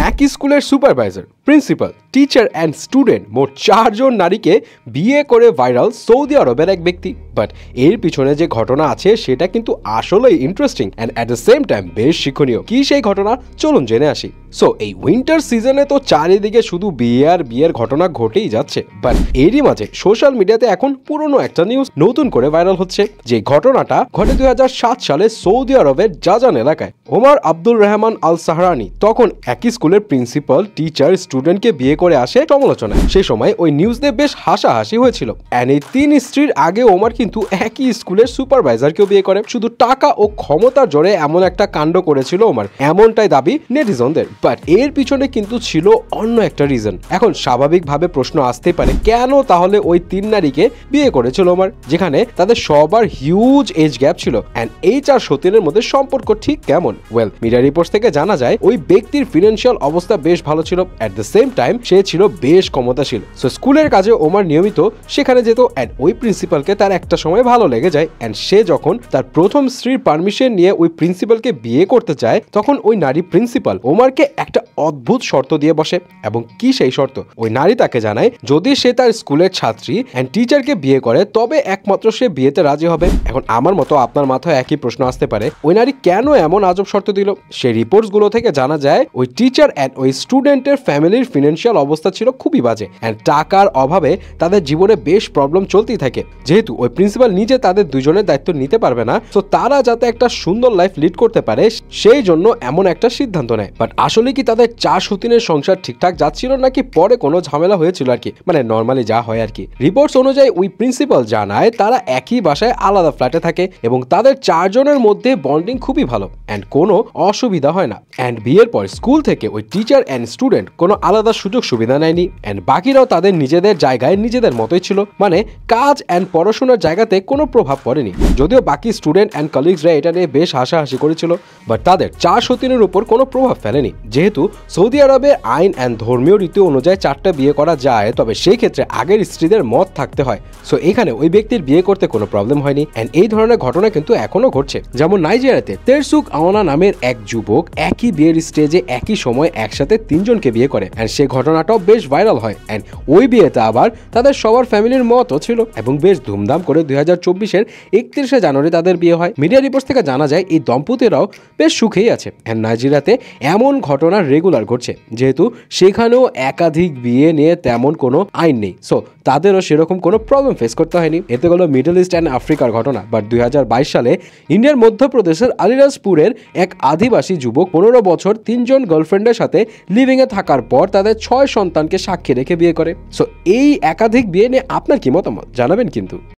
একই স্কুলের supervisor, principal, teacher and student মোট 4 জন নারীকে বিয়ে করে ভাইরাল সৌদি আরবের এক ব্যক্তি। বাট এর পিছনে যে ঘটনা আছে সেটা কিন্তু আসলেই interesting and at the same time বেশ শিক্ষণীয়। কি সেই ঘটনা, চলুন জেনে আসি। সো এই উইন্টার সিজনে তো চারিদিকে শুধু বিয়ে আর বিয়ের ঘটনা ঘটেই যাচ্ছে, বাট এরই মাঝে সোশ্যাল মিডিয়াতে এখন পুরনো একটা নিউজ নতুন করে ভাইরাল হচ্ছে। যে ঘটনাটা ঘটে 2007 সালে সৌদি আরবের জাজান এলাকায়। ওমর আব্দুল রহমান আল সাহরানি তখন একই স্কুলের প্রিন্সিপাল, টিচার, স্টুডেন্টকে বিয়ে করে আসে সমালোচনায়। সেই সময় ওই নিউজ দিয়ে বেশ হাসাহাসি হয়েছিল। অ্যান্ড এই 3 স্ত্রীর আগে ওমর কিন্তু একই স্কুলের সুপারভাইজারকেও বিয়ে করে। শুধু টাকা ও ক্ষমতার জোরে এমন একটা কাণ্ড করেছিল ওমর, এমনটাই দাবি নেটিজনদের। বাট এর পিছনে কিন্তু ছিল অন্য একটা রিজন। এখন স্বাভাবিকভাবে প্রশ্ন আসতেই পারে, কেন তাহলে ওই 3 নারীকে বিয়ে করেছিল ওমর, যেখানে তাদের সবার হিউজ এজ গ্যাপ ছিল। অ্যান্ড এই 4 সতীনের মধ্যে সম্পর্ক ঠিক কেমন? ওয়েল, মিডিয়া রিপোর্টস থেকে জানা যায় ওই ব্যক্তির ফিনান্সিয়াল অবস্থা বেশ ভালো ছিল। অ্যাট দ্য সেম টাইম সে ছিল বেশ ক্ষমতাশীল। সো স্কুলের কাজে ওমর নিয়মিত সেখানে যেত। অ্যান্ড ওই প্রিন্সিপালকে তার একটা সময় ভালো লেগে যায়। অ্যান্ড সে যখন তার প্রথম স্ত্রীর পারমিশন নিয়ে ওই প্রিন্সিপালকে বিয়ে করতে চায়, তখন ওই নারী প্রিন্সিপাল ওমরকে একটা অদ্ভুত শর্ত দিয়ে বসে। এবং কি সেই শর্ত? ওই নারী তাকে জানায় যদি সে তার স্কুলের ছাত্রী অ্যান্ড টিচারকে বিয়ে করে তবে একমাত্র সে বিয়েতে রাজি হবে। এখন আমার মতো আপনার মাথায় একই প্রশ্ন আসতে পারে, ওই নারী কেন এমন আজব শর্ত দিল? সেই রিপোর্টস গুলো থেকে জানা যায় ওই টিচার অ্যান্ড ওই স্টুডেন্টের ফ্যামিলির ফিনান্সিয়াল অবস্থা ছিল খুবই বাজে। অ্যান্ড টাকার অভাবে তাদের জীবনে বেশ প্রবলেম চলতেই থাকে। যেহেতু ওই প্রিন্সিপাল নিজে তাদের দুজনের দায়িত্ব নিতে পারবে না, তো তারা যাতে একটা সুন্দর লাইফ লিড করতে পারে সেই জন্য এমন একটা সিদ্ধান্ত নেয়। বাট আসলে কি তাদের 4 সতীনের সংসার ঠিকঠাক যাচ্ছিল নাকি পরে কোনো ঝামেলা হয়েছিল আর কি, মানে নর্মালি যা হয় আর কি। রিপোর্টস অনুযায়ী ওই প্রিন্সিপাল জানায় তারা একই বাসায় আলাদা ফ্ল্যাটে থাকে এবং তাদের 4 জনের মধ্যে বন্ডিং খুবই ভালো অ্যান্ড কোনো অসুবিধা হয় না। অ্যান্ড বিয়ের পর স্কুল থেকে ওই টিচার অ্যান্ড স্টুডেন্ট কোনো আলাদা সুযোগ সুবিধা নেয়নি। অ্যান্ড বাকিরাও তাদের নিজেদের জায়গায় নিজেদের মতোই ছিল, মানে কাজ অ্যান্ড পড়াশোনার জায়গাতে কোনো প্রভাব পড়েনি। যদিও বাকি স্টুডেন্ট অ্যান্ড কলিগসরা এটা নিয়ে বেশ হাসাহাসি করেছিল, বাট তাদের 4 সতীনের উপর কোনো প্রভাব ফেলেনি। যেহেতু সৌদি আরবের আইন অ্যান্ড ধর্মীয় রীতি অনুযায়ী 4টা বিয়ে করা যায়, তবে সেই ক্ষেত্রে আগের স্ত্রীদের মত থাকতে হয়। সো এখানে ওই ব্যক্তির বিয়ে করতে কোনো প্রবলেম হয়নি। অ্যান্ড এই ধরনের ঘটনা কিন্তু এখনো ঘটছে। যেমন নাইজেরিয়াতে তেরসুক আওনা নামের এক যুবক একই বিয়ের স্টেজে একই সময় একসাথে 3 জনকে বিয়ে করে। অ্যান্ড সেই ঘটনাটাও বেশ ভাইরাল হয়। অ্যান্ড ওই বিয়েতে আবার তাদের সবার ফ্যামিলির মতও ছিল এবং বেশ ধুমধাম করে 2024-এর 31শে জানুয়ারি তাদের বিয়ে হয়। মিডিয়া রিপোর্টস থেকে জানা যায় এই দম্পতিরাও বেশ সুখেই আছে। অ্যান্ড নাইজেরিয়াতে এমন ঘটনা রেগুলার ঘটছে, যেহেতু সেখানেও একাধিক বিয়ে নিয়ে তেমন কোনো আইন নেই। সো তাদেরও সেরকম কোনো প্রবলেম ফেস করতে হয়নি। এতে হলো মিডল ইস্ট অ্যান্ড আফ্রিকার ঘটনা। বাট 2022 সালে ইন্ডিয়ার মধ্যপ্রদেশের আলিরাজপুরের এক আদিবাসী যুবক 15 বছর 3 জন গার্লফ্রেন্ডের সাথে লিভিং এ থাকার পর তাদের 6 সন্তানকে সাক্ষী রেখে বিয়ে করে। সো এই একাধিক বিয়ে নিয়ে আপনার কি মতামত জানাবেন কিন্তু।